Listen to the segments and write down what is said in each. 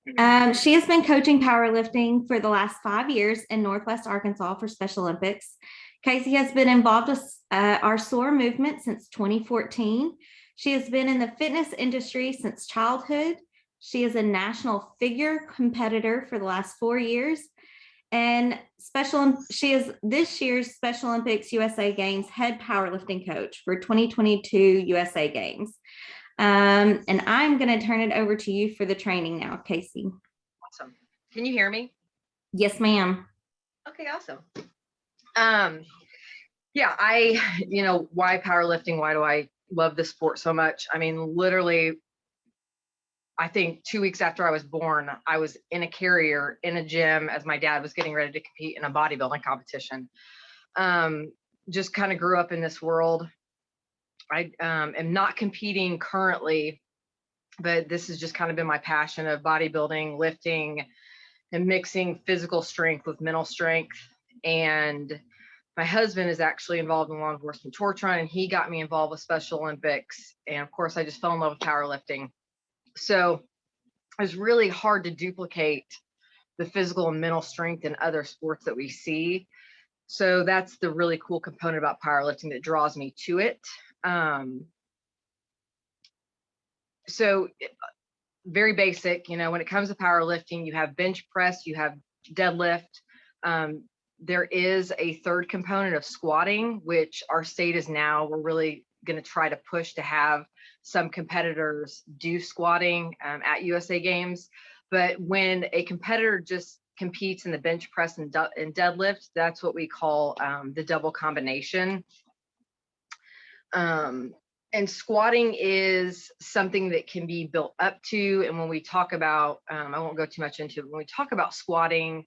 She has been coaching powerlifting for the last 5 years in Northwest Arkansas for Special Olympics. Casey has been involved with our SOAR movement since 2014. She has been in the fitness industry since childhood. She is a national figure competitor for the last 4 years. And she is this year's Special Olympics USA Games head powerlifting coach for 2022 USA Games. And I'm going to turn it over to you for the training now, Casey. Awesome. Can you hear me? Yes, ma'am. Okay, awesome. Yeah, why powerlifting? Why do I love this sport so much? I mean, literally, I think 2 weeks after I was born, I was in a carrier in a gym as my dad was getting ready to compete in a bodybuilding competition. Just kind of grew up in this world. I am not competing currently, but this has just kind of been my passion of bodybuilding, lifting, and mixing physical strength with mental strength. And my husband is actually involved in law enforcement torch run, and he got me involved with Special Olympics. And of course, I just fell in love with powerlifting. So it's really hard to duplicate the physical and mental strength in other sports that we see. So that's the really cool component about powerlifting that draws me to it. So very basic, when it comes to powerlifting, you have bench press, you have deadlift. There is a third component of squatting, which our state is now, we're really going to try to push to have some competitors do squatting at USA Games. But when a competitor just competes in the bench press and deadlift, that's what we call the double combination. And squatting is something that can be built up to. And when we talk about, I won't go too much into it, when we talk about squatting,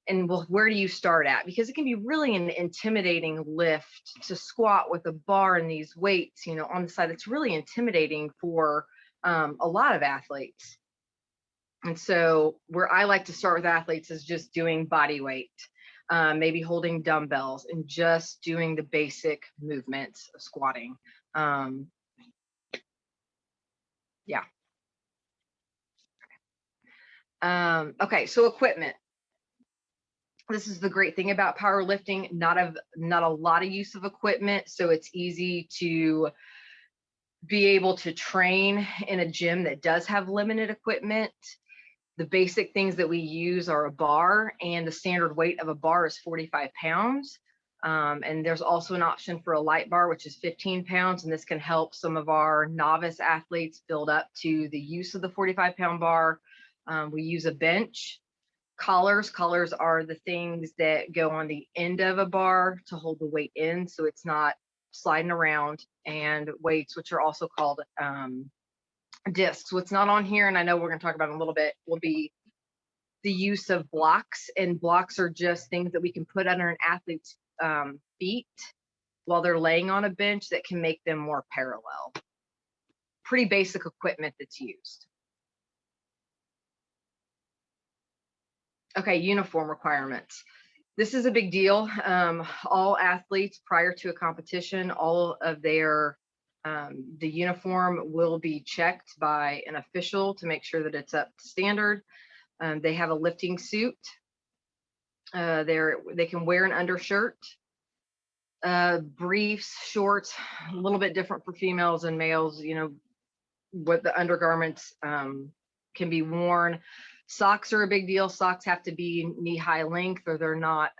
and well, where do you start at? Because it can be really an intimidating lift to squat with a bar and these weights, on the side. It's really intimidating for a lot of athletes. And so where I like to start with athletes is just doing body weight, maybe holding dumbbells and just doing the basic movements of squatting. Yeah. Okay, so equipment. This is the great thing about powerlifting, not a lot of use of equipment, so it's easy to be able to train in a gym that does have limited equipment. The basic things that we use are a bar, and the standard weight of a bar is 45 pounds. And there's also an option for a light bar, which is 15 pounds, and this can help some of our novice athletes build up to the use of the 45-pound bar. We use a bench. Collars are the things that go on the end of a bar to hold the weight in, so it's not sliding around. And weights, which are also called discs. What's not on here, and I know we're going to talk about in a little bit, will be the use of blocks. And blocks are just things that we can put under an athlete's feet while they're laying on a bench that can make them more parallel. Pretty basic equipment that's used. Okay, uniform requirements. This is a big deal. All athletes prior to a competition, all of their the uniform will be checked by an official to make sure that it's up to standard. They have a lifting suit. They can wear an undershirt, briefs, shorts, a little bit different for females and males, what the undergarments can be worn. Socks are a big deal. Socks have to be knee-high length or they're not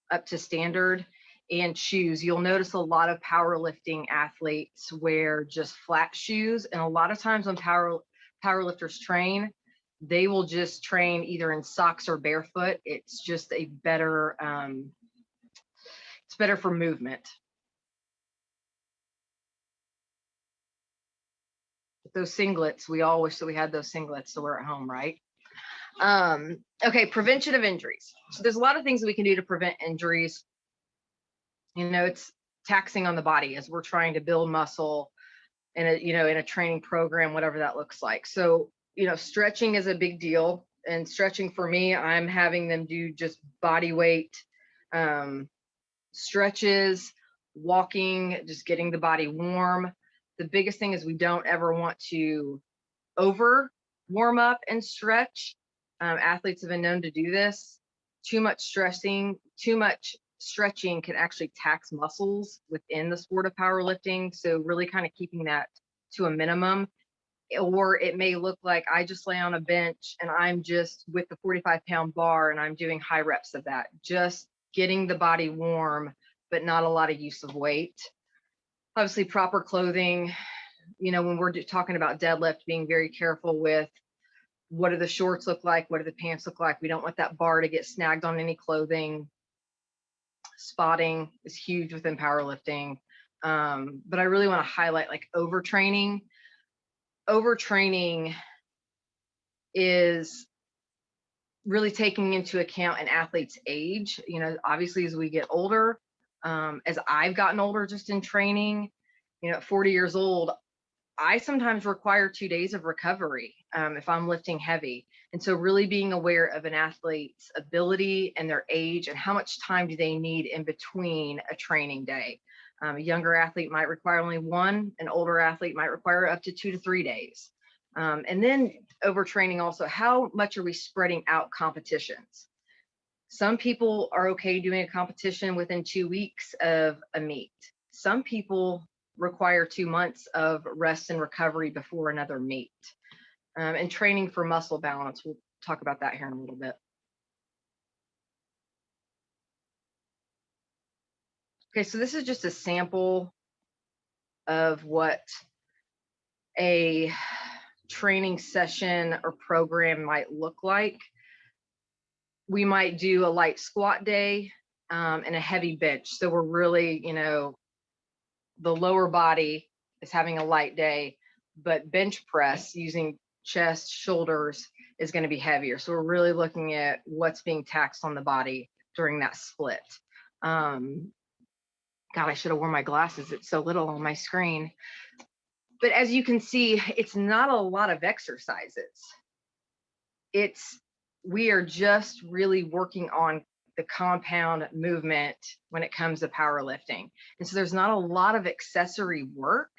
up to standard. And shoes, you'll notice a lot of powerlifting athletes wear just flat shoes. And a lot of times when powerlifters train, they will just train either in socks or barefoot. It's just a better, it's better for movement. Those singlets, we all wish that we had those singlets so we're at home, right? Okay, prevention of injuries. So there's a lot of things that we can do to prevent injuries. It's taxing on the body as we're trying to build muscle in a training program, whatever that looks like. So, stretching is a big deal. And stretching for me, I'm having them do just body weight stretches, walking, just getting the body warm. The biggest thing is we don't ever want to over warm up and stretch. Athletes have been known to do this. Too much stretching can actually tax muscles within the sport of powerlifting. So really kind of keeping that to a minimum. Or it may look like I just lay on a bench and I'm just with the 45-pound bar and I'm doing high reps of that, just getting the body warm, but not a lot of use of weight. Obviously, proper clothing. When we're talking about deadlift, being very careful with what do the shorts look like? What do the pants look like? We don't want that bar to get snagged on any clothing. Spotting is huge within powerlifting. But I really want to highlight like overtraining. Overtraining is really taking into account an athlete's age. Obviously, as we get older, as I've gotten older just in training, at 40 years old, I sometimes require 2 days of recovery if I'm lifting heavy. And so really being aware of an athlete's ability and their age and how much time do they need in between a training day. A younger athlete might require only one, an older athlete might require up to 2 to 3 days. And then overtraining also, how much are we spreading out competitions? Some people are okay doing a competition within 2 weeks of a meet. Some people require 2 months of rest and recovery before another meet. And training for muscle balance, we'll talk about that here in a little bit. Okay, so this is just a sample of what a training session or program might look like. We might do a light squat day and a heavy bench. So we're really, the lower body is having a light day, but bench press using chest, shoulders is going to be heavier. So we're really looking at what's being taxed on the body during that split. God, I should have worn my glasses. It's so little on my screen. But as you can see, it's not a lot of exercises. We are just really working on the compound movement when it comes to powerlifting. And so there's not a lot of accessory work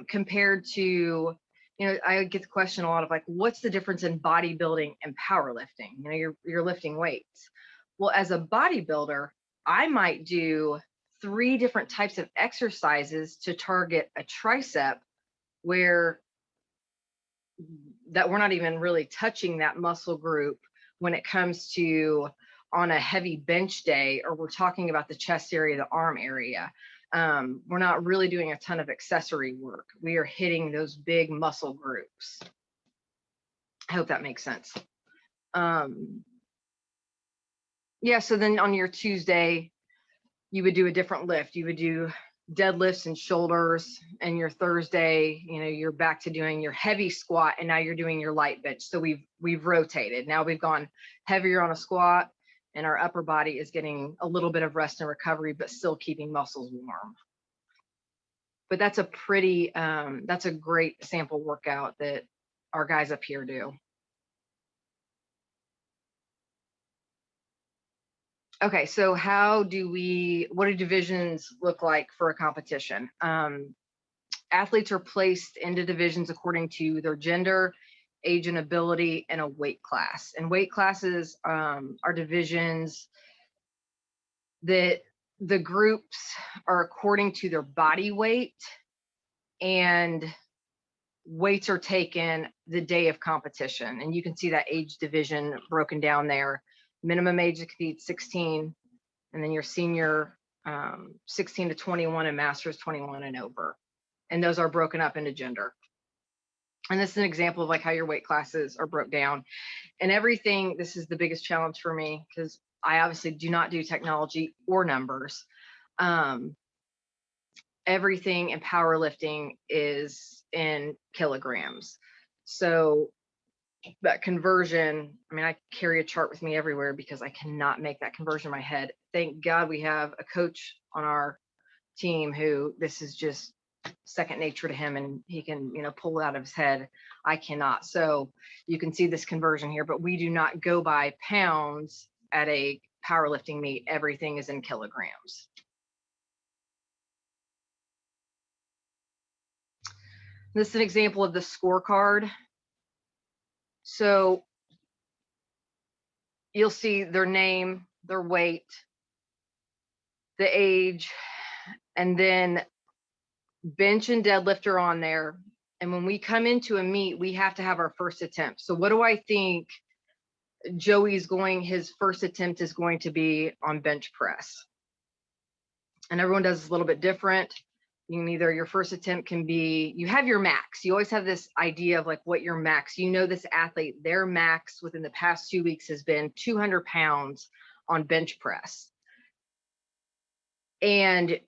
compared to, I get the question a lot of like, what's the difference in bodybuilding and powerlifting? You're lifting weights. Well, as a bodybuilder, I might do 3 different types of exercises to target a tricep where that we're not even really touching that muscle group when it comes to on a heavy bench day, or we're talking about the chest area, the arm area. We're not really doing a ton of accessory work. We are hitting those big muscle groups. I hope that makes sense. Yeah, so then on your Tuesday, you would do a different lift. You would do deadlifts and shoulders, and your Thursday, you're back to doing your heavy squat, and now you're doing your light bench. So we've rotated. Now we've gone heavier on a squat, and our upper body is getting a little bit of rest and recovery, but still keeping muscles warm. But that's that's a great sample workout that our guys up here do. Okay, so what do divisions look like for a competition? Athletes are placed into divisions according to their gender, age and ability, and a weight class. And weight classes are divisions that the groups are according to their body weight, and weights are taken the day of competition. And you can see that age division broken down there. Minimum age to compete 16, and then your senior 16 to 21, and masters 21 and over. And those are broken up into gender. And this is an example of like how your weight classes are broke down. And everything, this is the biggest challenge for me because I obviously do not do technology or numbers. Everything in powerlifting is in kilograms. So that conversion, I carry a chart with me everywhere because I cannot make that conversion in my head. Thank God we have a coach on our team who this is just second nature to him, and he can, pull it out of his head. I cannot. So you can see this conversion here, but we do not go by pounds at a powerlifting meet. Everything is in kilograms. This is an example of the scorecard. So you'll see their name, their weight, the age, and then bench and deadlift are on there. And when we come into a meet, we have to have our first attempt. So what do I think his first attempt is going to be on bench press? And everyone does this a little bit different. You can your first attempt can be, you have your max. You always have this idea of like what your max, this athlete, their max within the past 2 weeks has been 200 pounds on bench press. And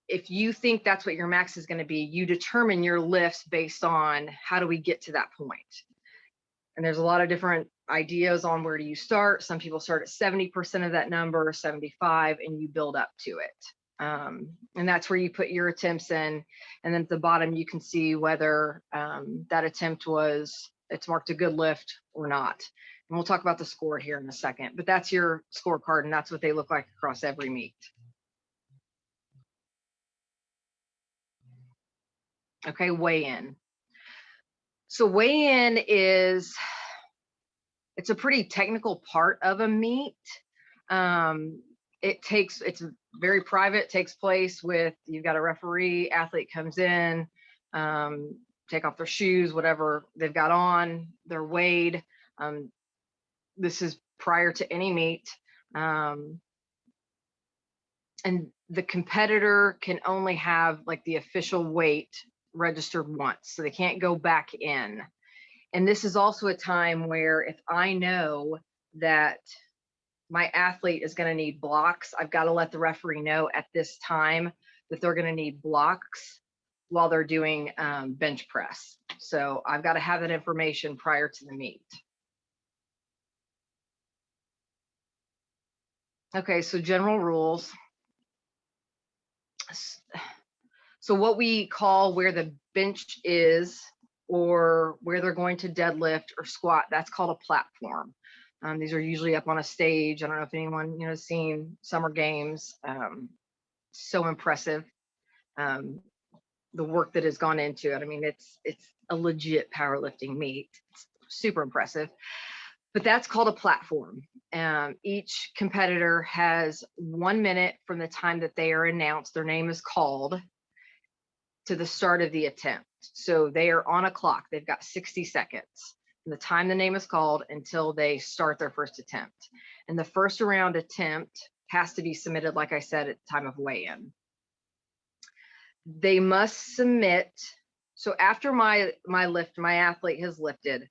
if you think that's what your max is going to be, you determine your lifts based on how do we get to that point. And there's a lot of different ideas on where do you start. Some people start at 70% of that number, 75, and you build up to it. And that's where you put your attempts in. And then at the bottom, you can see whether that attempt it's marked a good lift or not. And we'll talk about the score here in a second, but that's your scorecard, and that's what they look like across every meet. Okay, weigh in. So weigh in it's a pretty technical part of a meet. It's very private, takes place with, you've got a referee, athlete comes in, take off their shoes, whatever they've got on, they're weighed. This is prior to any meet. And the competitor can only have like the official weight registered once, so they can't go back in. And this is also a time where if I know that my athlete is going to need blocks, I've got to let the referee know at this time that they're going to need blocks while they're doing bench press. So I've got to have that information prior to the meet. Okay, so general rules. So what we call where the bench is, or where they're going to deadlift or squat, that's called a platform. These are usually up on a stage. I don't know if anyone has seen Summer Games. So impressive. The work that has gone into it. I mean, it's a legit powerlifting meet. It's super impressive. But that's called a platform. Each competitor has 1 minute from the time that they are announced, their name is called, to the start of the attempt. So they are on a clock. They've got 60 seconds from the time the name is called until they start their first attempt. And the first round attempt has to be submitted, like I said, at the time of weigh-in. They must submit. So after my athlete has lifted,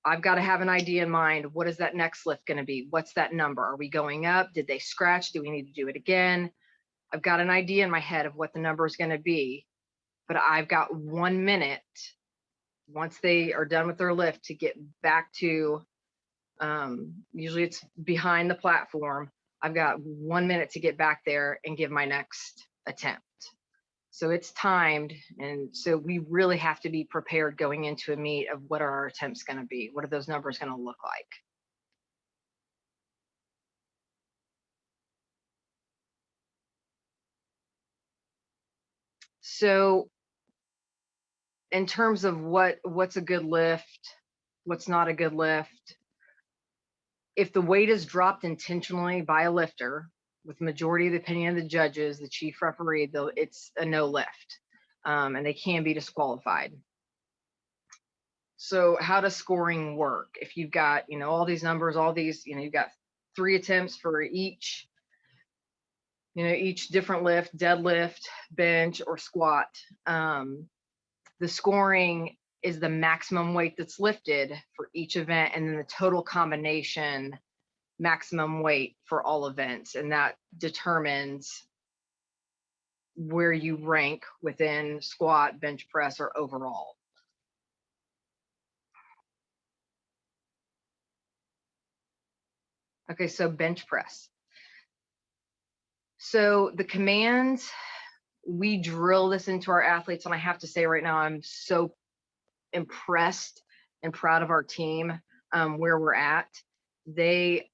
I've got to have an idea in mind. What is that next lift going to be? What's that number? Are we going up? Did they scratch? Do we need to do it again? I've got an idea in my head of what the number is going to be, but I've got 1 minute once they are done with their lift to get back to, usually it's behind the platform. I've got 1 minute to get back there and give my next attempt. So it's timed. And so we really have to be prepared going into a meet of what are our attempts going to be? What are those numbers going to look like? So in terms of what's a good lift, what's not a good lift, if the weight is dropped intentionally by a lifter, with the majority of the opinion of the judges, the chief referee, though, it's a no lift, and they can be disqualified. So how does scoring work? If you've got, all these numbers, all these, you've got 3 attempts for each, each different lift, deadlift, bench, or squat. The scoring is the maximum weight that's lifted for each event, and then the total combination maximum weight for all events. And that determines where you rank within squat, bench press, or overall. Okay, so bench press. So the commands, we drill this into our athletes, and I have to say right now, I'm so impressed and proud of our team, where we're at. They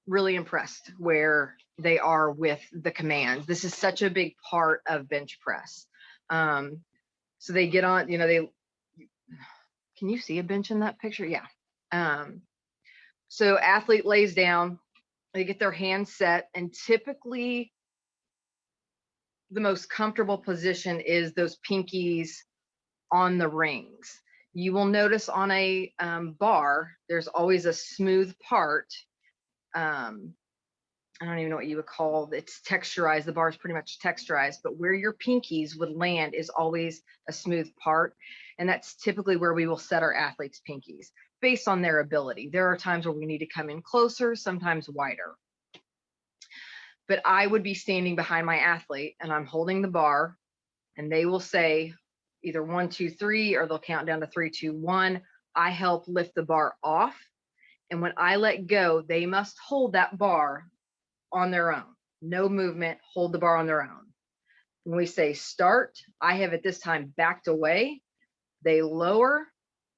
really impressed where they are with the commands. This is such a big part of bench press. So they get on, Can you see a bench in that picture? Yeah. So athlete lays down, they get their hands set, and typically the most comfortable position is those pinkies on the rings. You will notice on a bar, there's always a smooth part. I don't even know what you would call it. It's texturized. The bar is pretty much texturized, but where your pinkies would land is always a smooth part. And that's typically where we will set our athletes' pinkies based on their ability. There are times where we need to come in closer, sometimes wider. But I would be standing behind my athlete and I'm holding the bar, and they will say either 1, 2, 3, or they'll count down to 3, 2, 1. I help lift the bar off. And when I let go, they must hold that bar on their own. No movement, hold the bar on their own. When we say start, I have at this time backed away. They lower,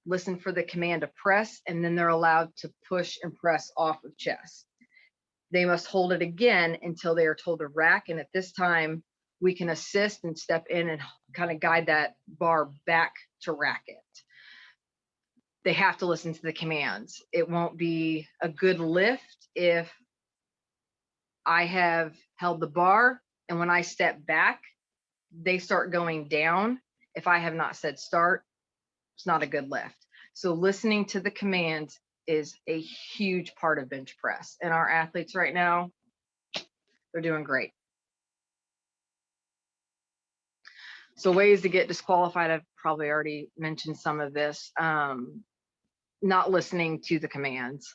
listen for the command to press, and then they're allowed to push and press off of chest. They must hold it again until they are told to rack. And at this time, we can assist and step in and kind of guide that bar back to rack it. They have to listen to the commands. It won't be a good lift if I have held the bar and when I step back, they start going down. If I have not said start, it's not a good lift. So listening to the commands is a huge part of bench press. And our athletes right now, they're doing great. So ways to get disqualified, I've probably already mentioned some of this. Not listening to the commands.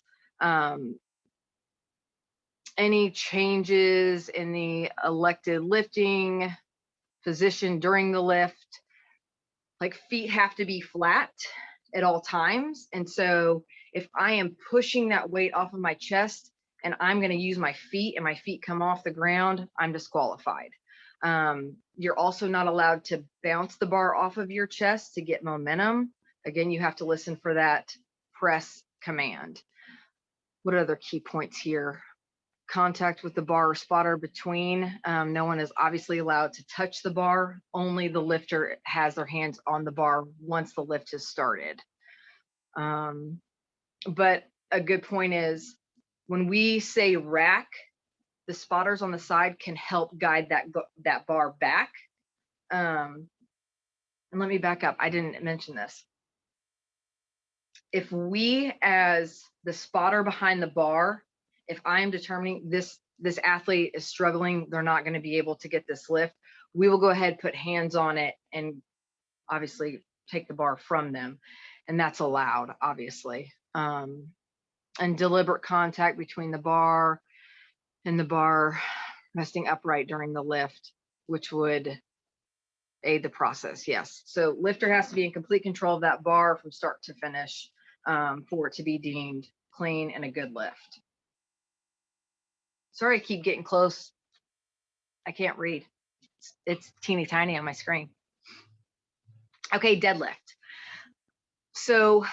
Any changes in the elected lifting position during the lift, like feet have to be flat at all times. And so if I am pushing that weight off of my chest and I'm going to use my feet and my feet come off the ground, I'm disqualified. You're also not allowed to bounce the bar off of your chest to get momentum. Again, you have to listen for that press command. What other key points here? Contact with the bar or spotter between. No one is obviously allowed to touch the bar. Only the lifter has their hands on the bar once the lift has started. But a good point is when we say rack, the spotters on the side can help guide that bar back. And let me back up. I didn't mention this. If we, as the spotter behind the bar, if I'm determining this athlete is struggling, they're not going to be able to get this lift, we will go ahead, put hands on it, and obviously take the bar from them. And that's allowed, obviously. And deliberate contact between the bar and the bar resting upright during the lift, which would aid the process. Yes. So lifter has to be in complete control of that bar from start to finish for it to be deemed clean and a good lift. Sorry, I keep getting close. I can't read. It's teeny tiny on my screen. Okay, deadlift. So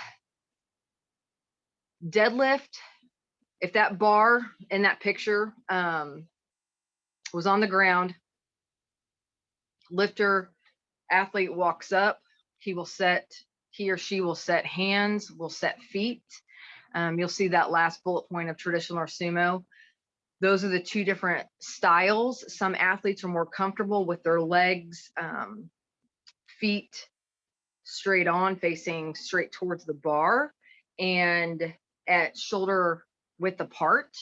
deadlift, if that bar in that picture was on the ground, lifter, athlete walks up, he or she will set hands, will set feet. You'll see that last bullet point of traditional or sumo. Those are the two different styles. Some athletes are more comfortable with their legs, feet straight on, facing straight towards the bar and at shoulder width apart.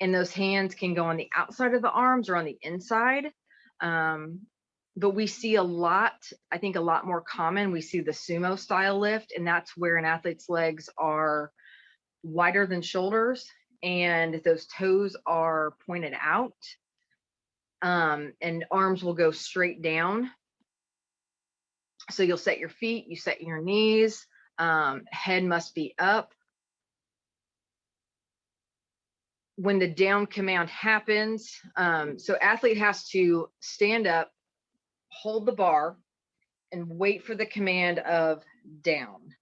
And those hands can go on the outside of the arms or on the inside. But we see a lot more common, we see the sumo style lift, and that's where an athlete's legs are wider than shoulders and those toes are pointed out, and arms will go straight down. So you'll set your feet, you set your knees, head must be up. When the down command happens, so athlete has to stand up, hold the bar, and wait for the command of down,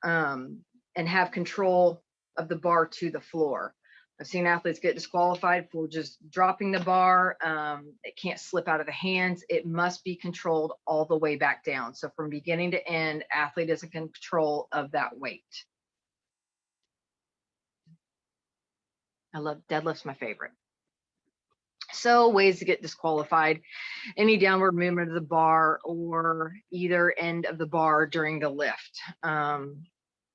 and have control of the bar to the floor. I've seen athletes get disqualified for just dropping the bar. It can't slip out of the hands. It must be controlled all the way back down. So from beginning to end, athlete is in control of that weight. I love deadlifts, my favorite. So ways to get disqualified: any downward movement of the bar or either end of the bar during the lift.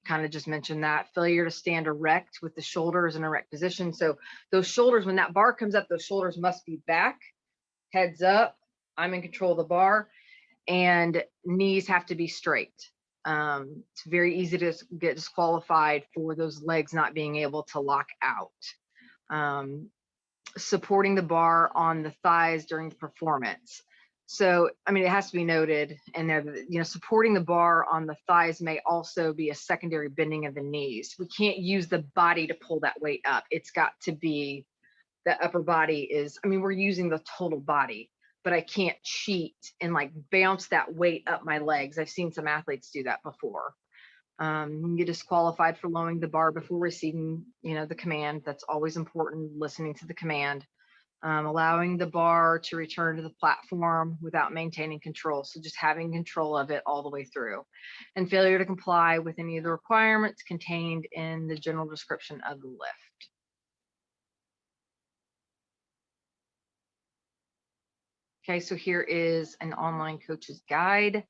Kind of just mentioned that. Failure to stand erect with the shoulders in erect position. So those shoulders, when that bar comes up, those shoulders must be back, heads up. I'm in control of the bar, and knees have to be straight. It's very easy to get disqualified for those legs not being able to lock out. Supporting the bar on the thighs during the performance. So, I mean, it has to be noted in there that, you know, supporting the bar on the thighs may also be a secondary bending of the knees. We can't use the body to pull that weight up. It's got to be the upper body is, I mean, we're using the total body, but I can't cheat and like bounce that weight up my legs. I've seen some athletes do that before. You can get disqualified for lowering the bar before receiving, you know, the command. That's always important, listening to the command. Allowing the bar to return to the platform without maintaining control. So just having control of it all the way through. And failure to comply with any of the requirements contained in the general description of the lift. Okay, so here is an online coach's guide.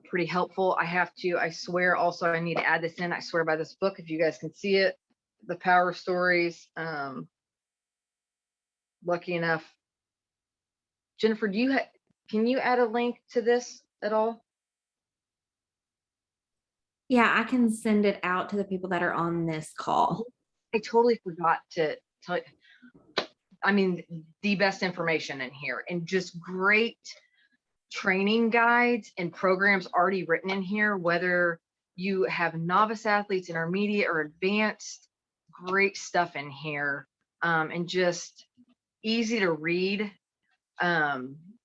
Pretty helpful. I swear also I need to add this in. I swear by this book, if you guys can see it, the Power Stories. Lucky enough. Jennifer, can you add a link to this at all? Yeah, I can send it out to the people that are on this call. I totally forgot to tell you. I mean, the best information in here, and just great training guides and programs already written in here, whether you have novice athletes, intermediate, or advanced. Great stuff in here, and just easy to read.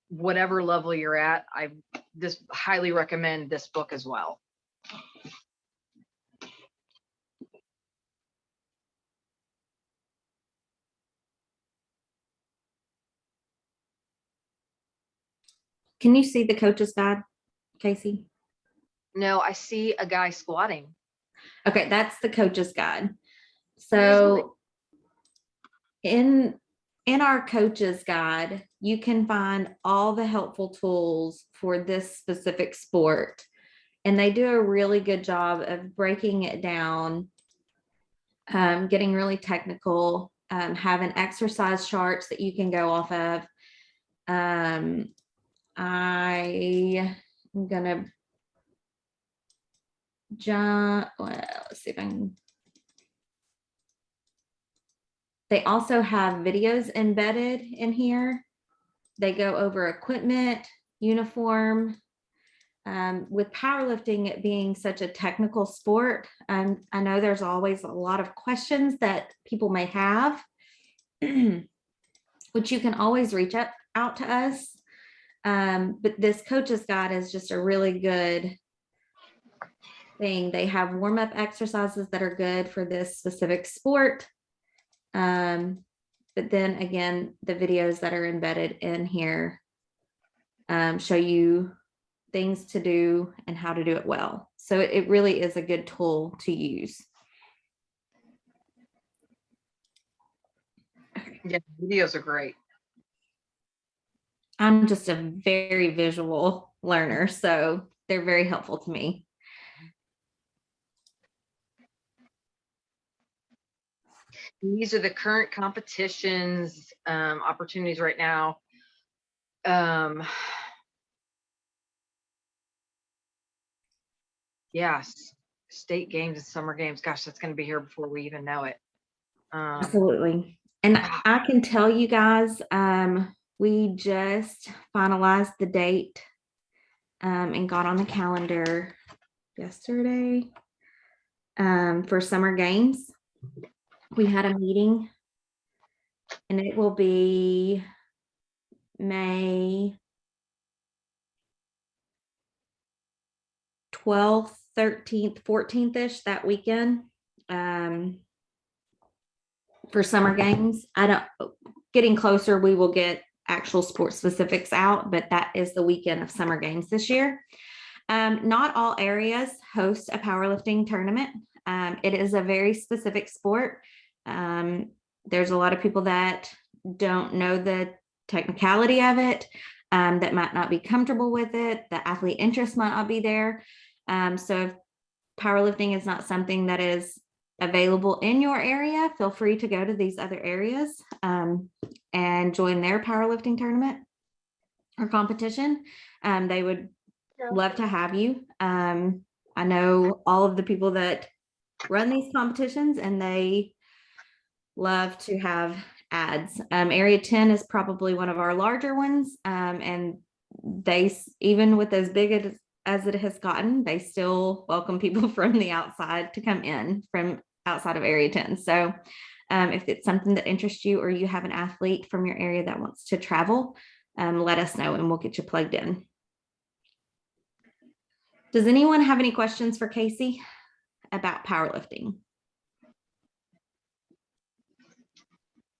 Whatever level you're at, I just highly recommend this book as well. Can you see the coach's guide, Casey? No, I see a guy squatting. Okay, that's the coach's guide. So in our coach's guide, you can find all the helpful tools for this specific sport. And they do a really good job of breaking it down, getting really technical, having exercise charts that you can go off of. I'm gonna jump. Well, let's see if I can. They also have videos embedded in here. They go over equipment, uniform. With powerlifting, it being such a technical sport, I know there's always a lot of questions that people may have, which you can always reach out to us. But this coach's guide is just a really good thing. They have warm-up exercises that are good for this specific sport. But then again, the videos that are embedded in here show you things to do and how to do it well. So it really is a good tool to use. Yeah, videos are great. I'm just a very visual learner, so they're very helpful to me. These are the current competitions, opportunities right now. Yes, state games and summer games. Gosh, that's going to be here before we even know it. Absolutely. And I can tell you guys, we just finalized the date and got on the calendar yesterday for summer games. We had a meeting and it will be May 12th, 13th, 14th-ish, that weekend. for summer games. Getting closer, we will get actual sports specifics out, but that is the weekend of summer games this year. Not all areas host a powerlifting tournament. It is a very specific sport. There's a lot of people that don't know the technicality of it, that might not be comfortable with it. The athlete interest might not be there. So if powerlifting is not something that is available in your area, feel free to go to these other areas and join their powerlifting tournament or competition. They would love to have you. I know all of the people that run these competitions, and they love to have ads. Area 10 is probably one of our larger ones, and they, even with as big as it has gotten, they still welcome people from the outside to come in from outside of Area 10. So if it's something that interests you, or you have an athlete from your area that wants to travel, let us know and we'll get you plugged in. Does anyone have any questions for Casey about powerlifting?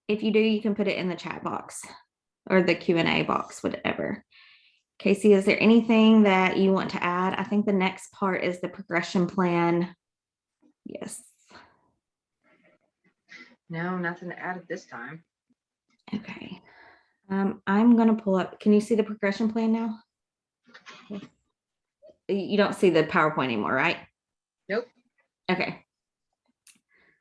If you do, you can put it in the chat box or the Q&A box, whatever. Casey, is there anything that you want to add? I think the next part is the progression plan. Yes. No, nothing to add at this time. Okay. I'm going to pull up. Can you see the progression plan now? You don't see the PowerPoint anymore, right? Nope. Okay.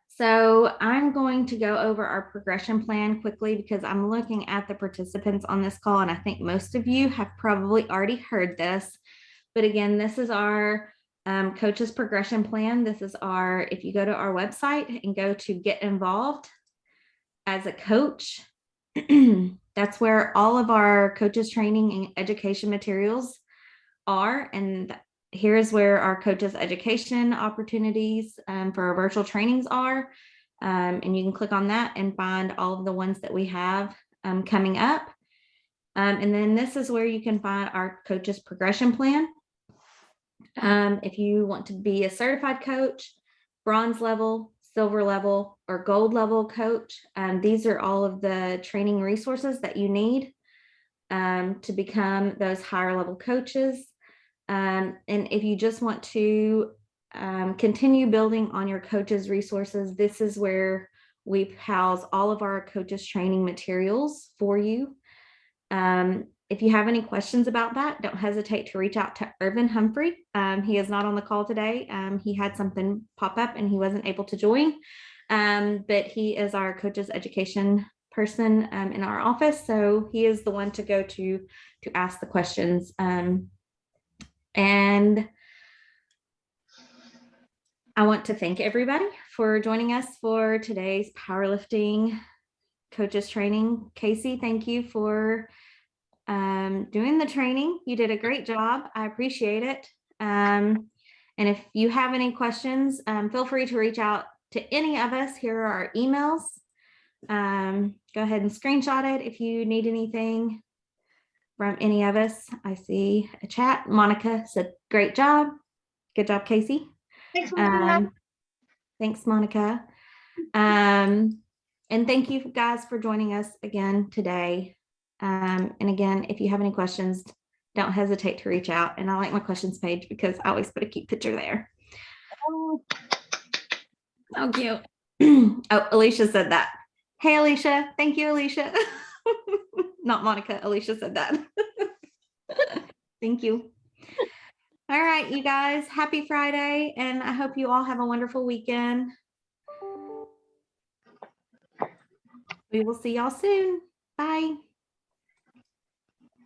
So I'm going to go over our progression plan quickly because I'm looking at the participants on this call, and I think most of you have probably already heard this. But again, this is our coach's progression plan. This is our, if you go to our website and go to get involved as a coach, that's where all of our coaches training and education materials are. And here's where our coaches education opportunities for our virtual trainings are. And you can click on that and find all of the ones that we have coming up. And then this is where you can find our coaches progression plan. If you want to be a certified coach, bronze level, silver level, or gold level coach, these are all of the training resources that you need to become those higher level coaches. And if you just want to continue building on your coaches resources, this is where we house all of our coaches training materials for you. If you have any questions about that, don't hesitate to reach out to Irvin Humphrey. He is not on the call today. He had something pop up and he wasn't able to join, but he is our coaches education person in our office. So he is the one to go to ask the questions. And I want to thank everybody for joining us for today's powerlifting coaches training. Casey, thank you for doing the training. You did a great job. I appreciate it. And if you have any questions, feel free to reach out to any of us. Here are our emails. Go ahead and screenshot it if you need anything from any of us. I see a chat. Monica said, great job. Good job, Casey. Thanks, Monica. Thanks, Monica. And thank you guys for joining us again today. And again, if you have any questions, don't hesitate to reach out. And I like my questions page because I always put a cute picture there. Oh, cute. Oh, Alicia said that. Hey, Alicia. Thank you, Alicia. Not Monica. Alicia said that. Thank you. All right, you guys. Happy Friday. And I hope you all have a wonderful weekend. We will see y'all soon. Bye.